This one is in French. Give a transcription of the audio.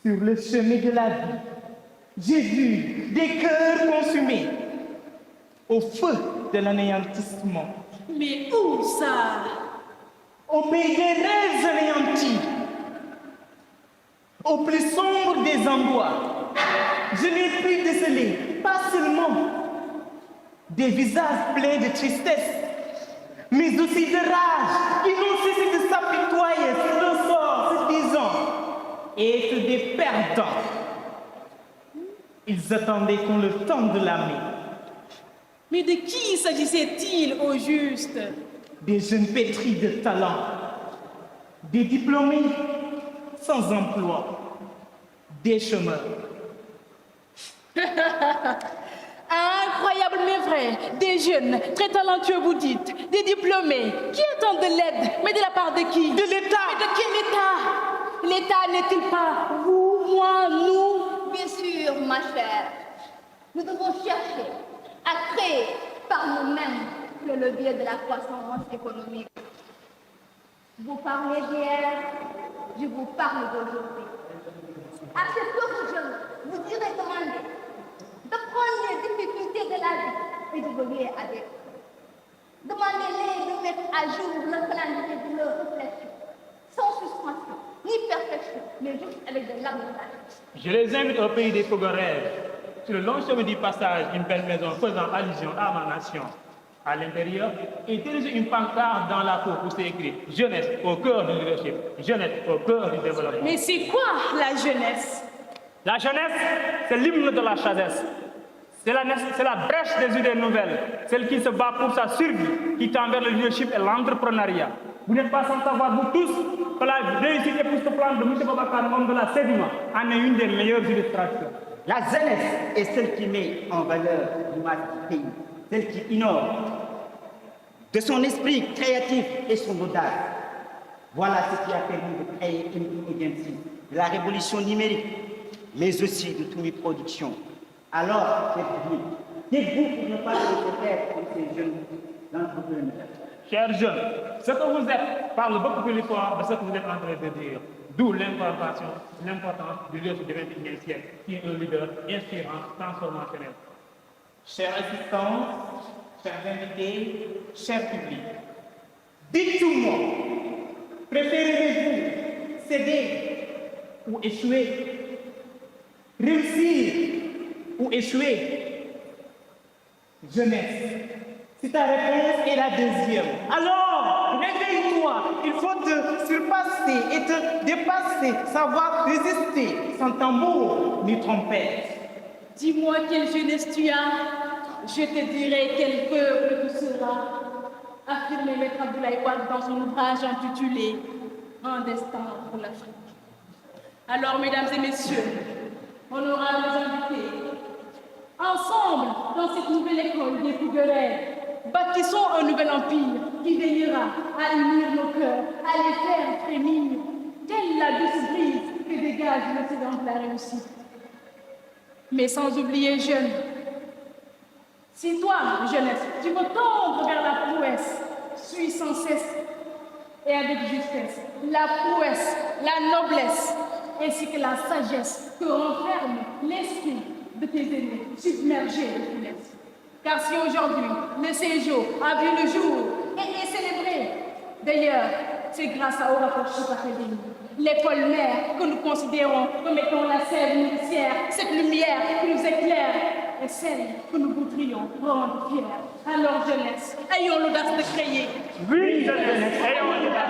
Sur le chemin de la vie, j'ai vu des cœurs consumés au feu de l'anéantissement. Mais où ça? Au pays des rêves anéantis, au plus sombre des endroits, je n'ai pu déceler, pas seulement des visages pleins de tristesse, mais aussi de rage qui n'ont cessé de s'apitoyer sur le sort, se disant être des perdants. Ils attendaient qu'on leur tende la main. Mais de qui s'agissait-il au juste? Des jeunes pétris de talent, des diplômés sans emploi, des chômeurs. Incroyable mais vrai, des jeunes très talentueux vous dites, des diplômés qui attendent de l'aide, mais de la part de qui? De l'État. Mais de quel État? L'État n'est-il pas vous, moi, nous? Bien sûr, ma chère. Nous devons chercher à créer par nous-mêmes le levier de la croissance économique. Vous parlez d'hier, je vous parle d'aujourd'hui. À ces pauvres jeunes, vous direz demander de prendre les difficultés de la vie et d'évoluer avec. Demandez-les de mettre à jour le calendrier de leur réflexion, sans suspension, ni perfection, mais juste avec de l'abondance. Je les invite au pays des fougueux rêves, sur le long chemin du passage, une belle maison faisant allusion à ma nation. À l'intérieur, est dirigée une pancarte dans la cour où c'est écrit « Jeunesse au cœur du leadership, jeunesse au cœur du développement ». Mais c'est quoi la jeunesse? La jeunesse, c'est l'hymne de la sagesse. C'est la brèche des idées nouvelles, celle qui se bat pour sa survie, qui tend vers le leadership et l'entrepreneuriat. Vous n'êtes pas sans savoir, vous tous, que la réussite époustouflante de M. Babacar, homme de la sédiment, en est une des meilleures illustrations. La jeunesse est celle qui met en valeur l'image du pays, celle qui innove de son esprit créatif et son audace. Voilà ce qui a permis de créer une agency de la révolution numérique, mais aussi de toutes les productions. Alors, dites-vous pour ne pas se faire comme ces jeunes entrepreneurs. Chers jeunes, ce que vous êtes parle beaucoup plus fort de ce que vous êtes en train de dire. D'où l'importance du leadership du XXIe siècle, qui est un leader inspirant, transformationnel. Chers assistants, chers invités, chers publics, dites-moi, préférez-vous céder ou échouer? Réussir ou échouer? Jeunesse, si ta réponse est la deuxième, alors réveille-toi, il faut te surpasser et te dépasser, savoir résister sans tambour ni trompette. Dis-moi quelle jeunesse tu as, je te dirai quel peuple tu seras, affirmait Maître Abdoulaye Wade dans son ouvrage intitulé Un destin pour l'Afrique. Alors, mesdames et messieurs, honorables invités, ensemble, dans cette nouvelle école des fouguerets, bâtissons un nouvel empire qui veillera à unir nos cœurs, à les faire frémir, telle la douce brise que dégage l'océan de la réussite. Mais sans oublier, jeunes, si toi, jeunesse, tu veux tendre vers la prouesse, suis sans cesse et avec justesse la prouesse, la noblesse, ainsi que la sagesse que renferme l'esprit de tes aînés submergés de finesse. Car si aujourd'hui, le séjour a vu le jour et est célébré, d'ailleurs, c'est grâce à Aura Forchip Academy, l'école mère que nous considérons comme étant la sève nourricière, cette lumière qui nous éclaire et celle que nous voudrions rendre fière. Alors, jeunesse, ayons l'audace de créer. Oui, jeunesse, ayons l'audace